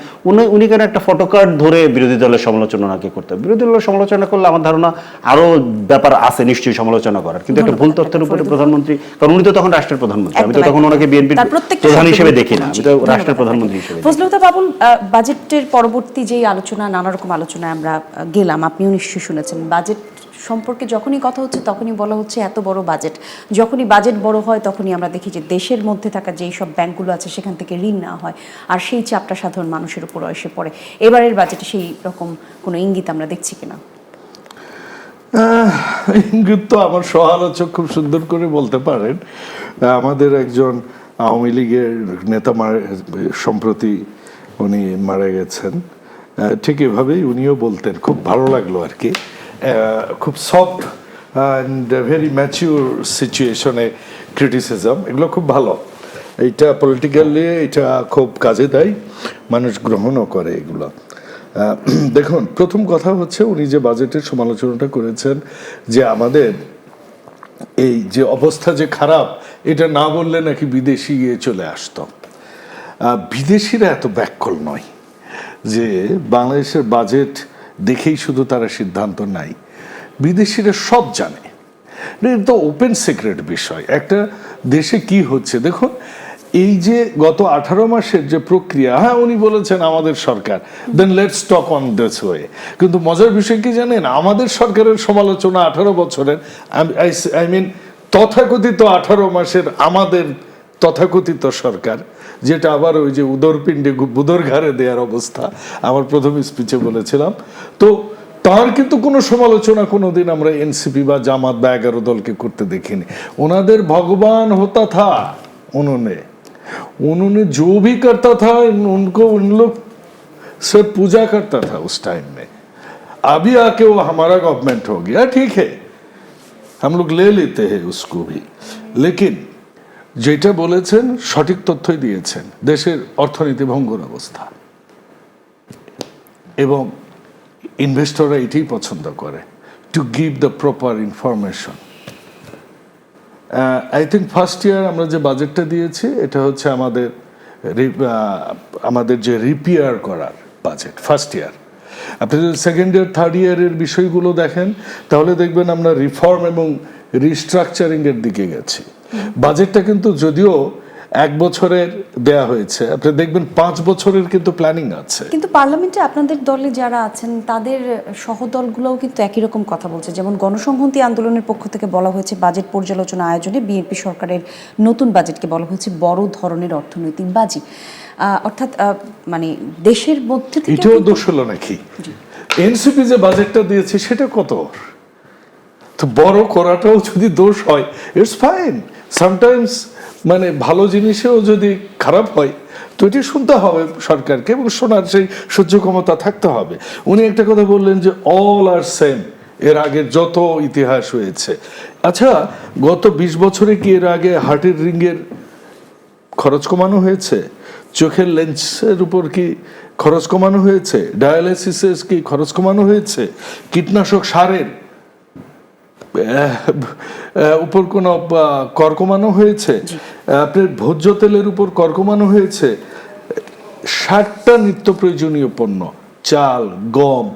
উনি কেন একটা ফটোকার্ড ধরে বিরোধী দলের সমালোচনা ওনাকে করতে হবে? বিরোধী দলের সমালোচনা করলে আমার ধারণা আরও ব্যাপার আছে নিশ্চয়ই সমালোচনা করার, কিন্তু একটা ভুল তথ্যের উপরে প্রধানমন্ত্রী, কারণ উনি তো তখন রাষ্ট্রের প্রধানমন্ত্রী, আমি তো তখন ওনাকে বিএনপির প্রধান হিসেবে দেখি না, আমি তো রাষ্ট্রের প্রধানমন্ত্রী হিসেবে। ফজলুল হক বাবুল, বাজেটের পরবর্তী যে আলোচনা, নানা রকম আলোচনায় আমরা গেলাম, আপনিও নিশ্চয়ই শুনেছেন। বাজেট সম্পর্কে যখনই কথা হচ্ছে তখনই বলা হচ্ছে এত বড় বাজেট। যখনই বাজেট বড় হয় তখনই আমরা দেখি যে দেশের মধ্যে থাকা যেই সব ব্যাংকগুলো আছে সেখান থেকে ঋণ নেওয়া হয়, আর সেই চাপটা সাধারণ মানুষের উপর এসে পড়ে। এবারের বাজেটে সেই রকম কোনো ইঙ্গিত আমরা দেখছি কিনা? ইঙ্গিত তো আমার সহালোচক খুব সুন্দর করে বলতে পারেন। আমাদের একজন আওয়ামী লীগের নেতা সম্প্রতি উনি মারা গেছেন, ঠিক এভাবেই উনিও বলতেন, খুব ভালো লাগলো আর কি। খুব সফট অ্যান্ড ভেরি ম্যাচিউর সিচুয়েশনে ক্রিটিসিজম, এগুলো খুব ভালো। এইটা পলিটিক্যালি এটা খুব কাজে দেয়, মানুষ গ্রহণও করে এগুলো। দেখুন, প্রথম কথা হচ্ছে উনি যে বাজেটের সমালোচনাটা করেছেন যে আমাদের এই যে অবস্থা যে খারাপ, এটা না বললে নাকি বিদেশি গিয়ে চলে আসতো। বিদেশিরা এত ব্যাককল নয় যে বাংলাদেশের বাজেট দেখেই শুধু তারা সিদ্ধান্ত নেয়। বিদেশিরা সব জানে, এটা তো ওপেন সিক্রেট বিষয় একটা দেশে কি হচ্ছে। দেখুন, এই যে গত 18 মাসের যে প্রক্রিয়া, হ্যাঁ উনি বলেছেন আমাদের সরকার, then let's talk on this way. কিন্তু মজার বিষয় কি জানেন, আমাদের সরকারের সমালোচনা 18 বছরের, আই মিন তথাকথিত 18 মাসের আমাদের তথাকথিত সরকার, যেটা আবার ওই যে উদরপিণ্ডে বুদর ঘাড়ে দেওয়ার অবস্থা, আমার প্রথম স্পিচে বলেছিলাম। তো তার কিন্তু কোনো সমালোচনা কোনোদিন আমরা এনসিপি বা জামাত বা 11 দলকে করতে দেখিনি। ওনাদের ভগবান হতা থা, उन्होंने जो भी करता था उनको उन लोग से पूजा करता था उस टाइम में। अभी आके वो हमारा गवर्नमेंट हो गया, ठीक है, हम लोग ले लेते हैं उसको भी, लेकिन যেটা বলেছেন সঠিক তথ্যই দিয়েছেন। দেশের অর্থনীতি ভঙ্গুর অবস্থা এবং ইনভেস্টররা এটাই পছন্দ করে, to give the proper information. I think first year আমরা যে বাজেটটা দিয়েছি এটা হচ্ছে আমাদের যে রিপেয়ার করার বাজেট ফার্স্ট ইয়ার। আপনি যদি সেকেন্ড ইয়ার থার্ড ইয়ারের বিষয়গুলো দেখেন তাহলে দেখবেন আমরা রিফর্ম এবং রিস্ট্রাকচারিং এর দিকে গেছি। বাজেটটা কিন্তু যদিও 1 বছরের দেয়া হয়েছে, আপনি দেখবেন 5 বছরের কিন্তু প্ল্যানিং আছে। কিন্তু পার্লামেন্টে আপনাদের দলে যারা আছেন তাদের সহদলগুলোও কিন্তু একই রকম কথা বলছে। যেমন গণসংহতি আন্দোলনের পক্ষ থেকে বলা হয়েছে বাজেট পর্যালোচনা আয়োজনে বিএনপি সরকারের নতুন বাজেটকে বলা হয়েছে বড় ধরনের অর্থনৈতিক বাজি, অর্থাৎ মানে দেশের মধ্যে থেকে। এটাও দোষ হলো নাকি? এনসিপি যে বাজেটটা দিয়েছে সেটা কত, তো বড় করাটাও যদি দোষ হয়, ইটস ফাইন। সামটাইমস মানে ভালো জিনিসেও যদি খারাপ হয় তো এটি শুনতে হবে সরকারকে, এবং শোনার সেই সহ্য ক্ষমতা থাকতে হবে। উনি একটা কথা বললেন যে অল আর সেম, এর আগের যত ইতিহাস হয়েছে। আচ্ছা, গত 20 বছরে কি এর আগে হার্টের রিংয়ের খরচ কমানো হয়েছে? চোখের লেন্সের উপর কি খরচ কমানো হয়েছে? ডায়ালাইসিসের কি খরচ কমানো হয়েছে? কীটনাশক সারের উপর কোনো কর কমানো হয়েছে? আপনার ভোজ্য তেলের উপর কর কমানো হয়েছে? 60টা নিত্য প্রয়োজনীয় পণ্য, চাল, গম,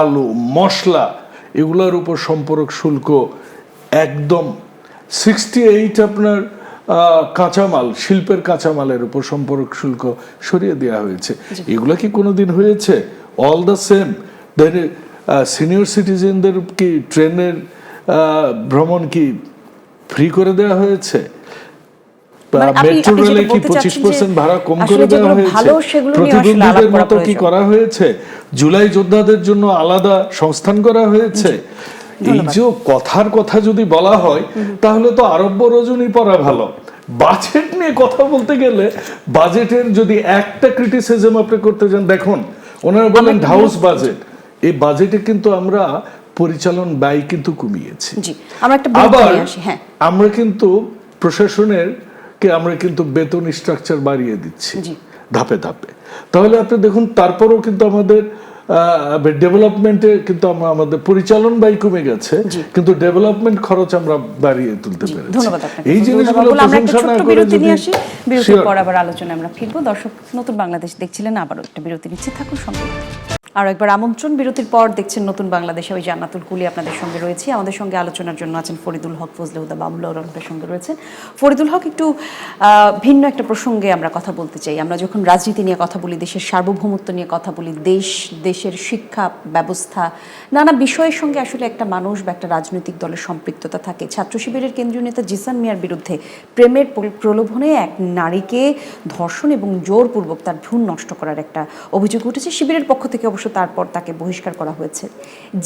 আলু, মশলা, এগুলোর উপর সম্পূরক শুল্ক একদম 68 আপনার কাঁচামাল, শিল্পের কাঁচামালের উপর সম্পূরক শুল্ক সরিয়ে দেওয়া হয়েছে। এগুলো কি কোনোদিন হয়েছে? All the same. সিনিয়র সিটিজেনদের কি ট্রেনের ভ্রমণ কি ফ্রি করে দেওয়া হয়েছে? মেট্রো রেলে কি 25% ভাড়া কম করে দেওয়া হয়েছে? প্রতিবন্ধীদের মতো কি করা হয়েছে? জুলাই যোদ্ধাদের জন্য আলাদা সংস্থান করা হয়েছে? এই যে কথার কথা যদি বলা হয় তাহলে তো আরব্য রজনী পড়া ভালো। বাজেট নিয়ে কথা বলতে গেলে বাজেটের যদি একটা ক্রিটিসিজম আপনি করতে যান, দেখুন ওনারা বলেন হাউস বাজেট, এই বাজেটে কিন্তু আমরা পরিচালন ব্যয় কিন্তু কমিয়েছি। আবার আমরা কিন্তু প্রশাসনের কে আমরা কিন্তু বেতন স্ট্রাকচার বাড়িয়ে দিচ্ছি ধাপে ধাপে। তাহলে আপনি দেখুন তারপরেও কিন্তু আমাদের ডেভেলপমেন্টে কিন্তু আমাদের পরিচালন ব্যয় কমে গেছে, কিন্তু ডেভেলপমেন্ট খরচ আমরা বাড়িয়ে তুলতে পেরেছি। এই জিনিসগুলো প্রশংসা না করে যদি বিরতির পর আবার আলোচনায় আমরা ফিরবো। দর্শক, নতুন বাংলাদেশ দেখছিলেন, আবারও একটা বিরতি নিচ্ছে, থাকুন সঙ্গে। আরও একবার আমন্ত্রণ, বিরতির পর দেখছেন নতুন বাংলাদেশে। ওই জান্নাতুল কুলি আপনাদের সঙ্গে রয়েছে। আমাদের সঙ্গে আলোচনার জন্য আছেন ফরিদুল হক, ফজলে হুদা বাবুল্লাহ আমাদের সঙ্গে রয়েছেন। ফরিদুল হক, একটু ভিন্ন একটা প্রসঙ্গে আমরা কথা বলতে চাই। আমরা যখন রাজনীতি নিয়ে কথা বলি, দেশের সার্বভৌমত্ব নিয়ে কথা বলি, দেশের শিক্ষা ব্যবস্থা, নানা বিষয়ের সঙ্গে আসলে একটা মানুষ বা একটা রাজনৈতিক দলের সম্পৃক্ততা থাকে। ছাত্র শিবিরের কেন্দ্রীয় নেতা জিসান মিয়ার বিরুদ্ধে প্রেমের প্রলোভনে এক নারীকে ধর্ষণ এবং জোরপূর্বক তার ভ্রূণ নষ্ট করার একটা অভিযোগ উঠেছে। শিবিরের পক্ষ থেকে অবশ্য তারপর তাকে বহিষ্কার করা হয়েছে।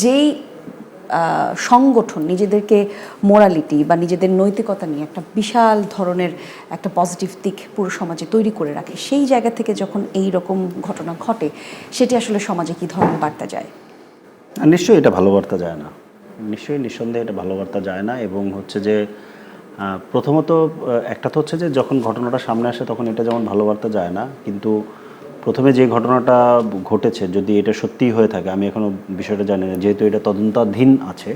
যেই সংগঠন নিজেদেরকে মোরালিটি বা নিজেদের নৈতিকতা নিয়ে একটা বিশাল ধরনের একটা পজিটিভ দিক পুরো সমাজে তৈরি করে রাখে, সেই জায়গা থেকে যখন এই রকম ঘটনা ঘটে সেটি আসলে সমাজে কি ধরনের বার্তা যায়? নিশ্চয়ই এটা ভালো বার্তা যায় না, নিশ্চয়ই নিঃসন্দেহে এটা ভালো বার্তা যায় না। এবং হচ্ছে যে প্রথমত একটা তো হচ্ছে যে যখন ঘটনাটা সামনে আসে তখন এটা যেমন ভালো বার্তা যায় না, কিন্তু প্রথমে যে ঘটনাটা ঘটেছে যদি এটা সত্যিই হয়ে থাকে, আমি এখনও বিষয়টা জানি না, যেহেতু এটা তদন্তাধীন আছে,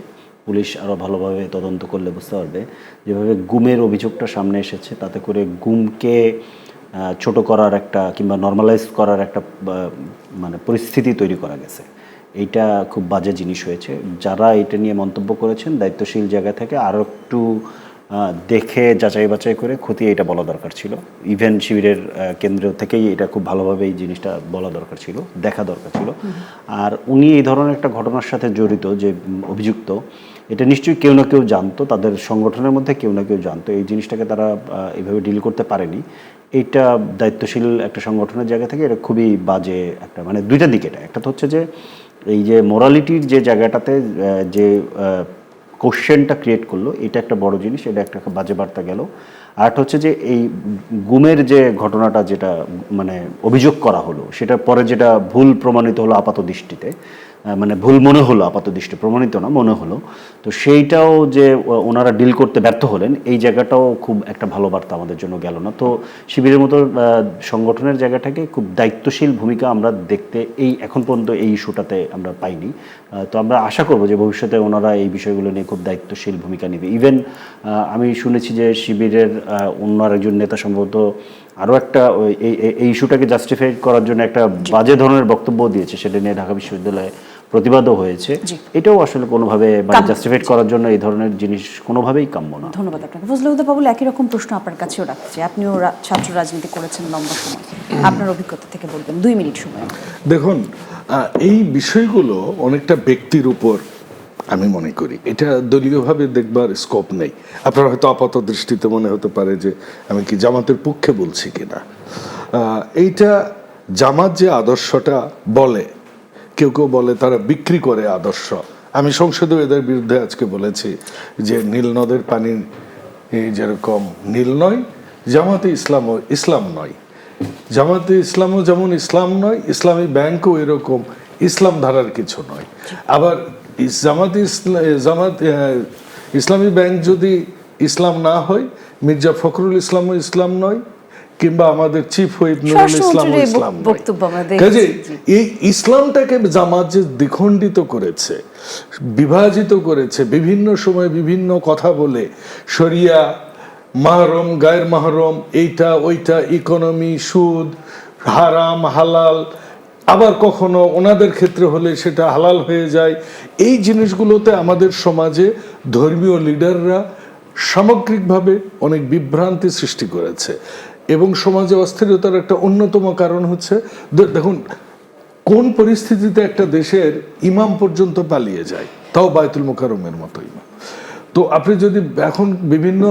পুলিশ আরও ভালোভাবে তদন্ত করলে বুঝতে পারবে। যেভাবে গুমের অভিযোগটা সামনে এসেছে তাতে করে গুমকে ছোট করার একটা কিংবা নর্মালাইজ করার একটা মানে পরিস্থিতি তৈরি করা গেছে। এইটা খুব বাজে জিনিস হয়েছে। যারা এটা নিয়ে মন্তব্য করেছেন দায়িত্বশীল জায়গা থেকে আরও একটু দেখে যাচাই বাছাই করে খতিয়ে এটা বলা দরকার ছিল। ইভেন শিবিরের কেন্দ্র থেকেই এটা খুব ভালোভাবে এই জিনিসটা বলা দরকার ছিল, দেখা দরকার ছিল। আর উনি এই ধরনের একটা ঘটনার সাথে জড়িত যে অভিযুক্ত, এটা নিশ্চয়ই কেউ না কেউ জানতো, তাদের সংগঠনের মধ্যে কেউ না কেউ জানতো। এই জিনিসটাকে তারা এইভাবে ডিল করতে পারেনি। এইটা দায়িত্বশীল একটা সংগঠনের জায়গা থেকে এটা খুবই বাজে একটা, মানে দুইটা দিক। এটা একটা তো হচ্ছে যে এই যে মোরালিটির যে জায়গাটাতে যে কোশ্চেনটা ক্রিয়েট করলো, এটা একটা বড় জিনিস, এটা একটা বাজে বার্তা গেল। আর একটা হচ্ছে যে এই গুমের যে ঘটনাটা যেটা মানে অভিযোগ করা হলো, সেটার পরে যেটা ভুল প্রমাণিত হলো আপাত দৃষ্টিতে, মানে ভুল মনে হলো আপাত দৃষ্টি, প্রমাণিত না, মনে হলো, তো সেইটাও যে ওনারা ডিল করতে ব্যর্থ হলেন, এই জায়গাটাও খুব একটা ভালো বার্তা আমাদের জন্য গেল না। তো শিবিরের মতো সংগঠনের জায়গাটাকে খুব দায়িত্বশীল ভূমিকা আমরা দেখতে এখন পর্যন্ত এই ইস্যুটাতে আমরা পাইনি। তো আমরা আশা করব যে ভবিষ্যতে ওনারা এই বিষয়গুলো নিয়ে খুব দায়িত্বশীল ভূমিকা নেবে। ইভেন আমি শুনেছি যে শিবিরের অন্য একজন নেতা সম্ভবত আরও একটা এই ইস্যুটাকে জাস্টিফাই করার জন্য একটা বাজে ধরনের বক্তব্য দিয়েছে, সেটা নিয়ে ঢাকা বিশ্ববিদ্যালয়ে প্রতিবাদও হয়েছে। এটাও আসলে কোনোভাবে মানে জাস্টিফাইড করার জন্য এই ধরনের জিনিস কোনোভাবেই কাম্য না। ধন্যবাদ আপনাকে। ফজলুল হুদা বাবুল, একই রকম প্রশ্ন আপনার কাছেও রাখতে চাই। আপনিও ছাত্র রাজনীতি করেছেন লম্বা সময়, আপনার অভিজ্ঞতা থেকে বলবেন 2 মিনিট সময়। দেখুন, এই বিষয়গুলো অনেকটা ব্যক্তির উপর আমি মনে করি, এটা দলীয়ভাবে দেখবার স্কোপ নেই। আপনার হয়তো আপাত দৃষ্টিতে মনে হতে পারে যে আমি কি জামাতের পক্ষে বলছি কিনা। এইটা জামাত যে আদর্শটা বলে, কেউ কেউ বলে তারা বিক্রি করে আদর্শ। আমি সংসদে এদের বিরুদ্ধে আজকে বলেছি যে নীল নদের পানি যেরকম নীল নয়, জামাতে ইসলামও ইসলাম নয়। জামাতে ইসলামও যেমন ইসলাম নয়, ইসলামী ব্যাংকও এরকম ইসলাম ধারার কিছু নয়। আবার ইসলামী ব্যাংক যদি ইসলাম না হয়, মির্জা ফখরুল ইসলামও ইসলাম নয়, কিংবা আমাদের চিফ হুইপ নুরুল ইসলামও ইসলাম নয়। কাজে এই ইসলামটাকে জামাত যে দ্বিখণ্ডিত করেছে, বিভাজিত করেছে, বিভিন্ন সময় বিভিন্ন কথা বলে, শরিয়া, মাহরম, গায়ের মাহরম, এইটা ওইটা, ইকোনমি, সুদ, হারাম, হালাল, আবার কখনো ওনাদের ক্ষেত্রে হলে সেটা হালাল হয়ে যায়। এই জিনিসগুলোতে আমাদের সমাজে ধর্মীয় লিডাররা সামগ্রিকভাবে অনেক বিভ্রান্তি সৃষ্টি করেছে। এবং সমাজে অস্থিরতার একটা অন্যতম কারণ হচ্ছে, দেখুন কোন পরিস্থিতিতে একটা দেশের ইমাম পর্যন্ত পালিয়ে যায়, তাও বায়তুল মুকাররমের মতো ইমাম। তো আপনি যদি এখন বিভিন্ন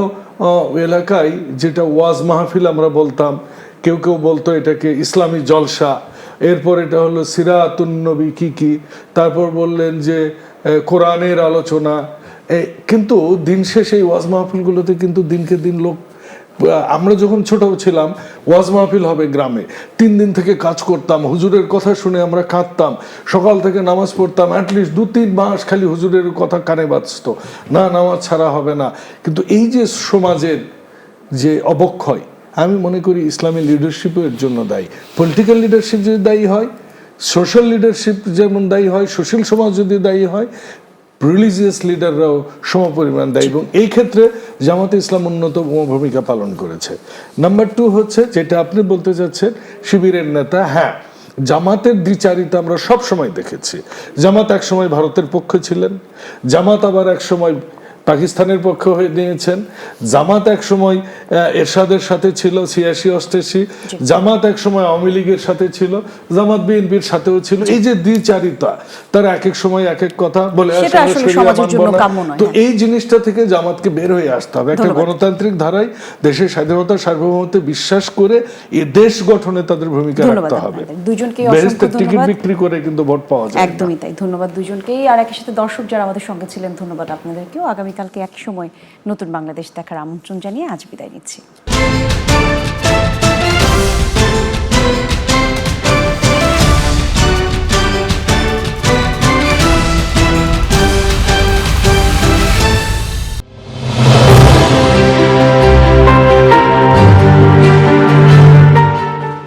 এলাকায় যেটা ওয়াজ মাহফিল আমরা বলতাম, কেউ কেউ বলতো এটাকে ইসলামী জলসা, এরপর এটা হলো সিরাতুন নবী কি, তারপর বললেন যে কোরআনের আলোচনা। কিন্তু দিন শেষে এই ওয়াজ মাহফিলগুলোতে কিন্তু দিনকে দিন লোক, আমরা যখন ছোট ছিলাম ওয়াজ মাহফিল হবে গ্রামে, 3 দিন থেকে কাজ করতাম, হুজুরের কথা শুনে আমরা কাঁদতাম, সকাল থেকে নামাজ পড়তাম, অ্যাটলিস্ট 2-3 মাস খালি হুজুরের কথা কানে বাজত, না নামাজ ছাড়া হবে না। কিন্তু এই যে সমাজের যে অবক্ষয়, আমি মনে করি ইসলামী লিডারশিপের জন্য দায়ী। পলিটিক্যাল লিডারশিপ যদি দায়ী হয়, সোশ্যাল লিডারশিপ যেমন দায়ী হয়, সোশ্যাল সমাজ যদি দায়ী হয়, রিলিজিয়াস লিডাররাও সমপরিমাণ দায়ী। এবং এই ক্ষেত্রে জামাতে ইসলাম অন্যতম ভূমিকা পালন করেছে। নাম্বার 2 হচ্ছে যেটা আপনি বলতে চাচ্ছেন, শিবিরের নেতা, হ্যাঁ জামাতের দ্বিচারিতা আমরা সব সময় দেখেছি। জামাত এক সময় ভারতের পক্ষে ছিলেন, জামাত আবার এক সময় পাকিস্তানের পক্ষ হয়ে নিয়েছেন, জামাত এক সময় এরশাদের সাথে ছিল 86-88, জামাত এক সময় আওয়ামী লীগের সাথে ছিল, জামাত বিএনপির সাথেও ছিল। এই যে দ্বিচারিতা, তারা এক এক সময় এক এক কথা বলে, সেটা আসলে সমাজের জন্য কাম্য নয়। তো এই জিনিসটা থেকে জামাতকে বের হয়ে আসতে হবে, একটা গণতান্ত্রিক ধারায় দেশের স্বাধীনতা সার্বভৌমত্বে বিশ্বাস করে এই দেশ গঠনে তাদের ভূমিকা রাখতে হবে। দুজনকে বেহেশতের টিকিট বিক্রি করে কিন্তু ভোট পাওয়া যায় না। একদমই তাই। ধন্যবাদ দুজনকেই। আর একই সাথে দর্শক যারা আমাদের সঙ্গে ছিলেন, ধন্যবাদ আপনাদেরকেও। আগামীকালকে এক সময় নতুন বাংলাদেশ দেখার আমন্ত্রণ জানিয়ে আজ বিদায় নিচ্ছি।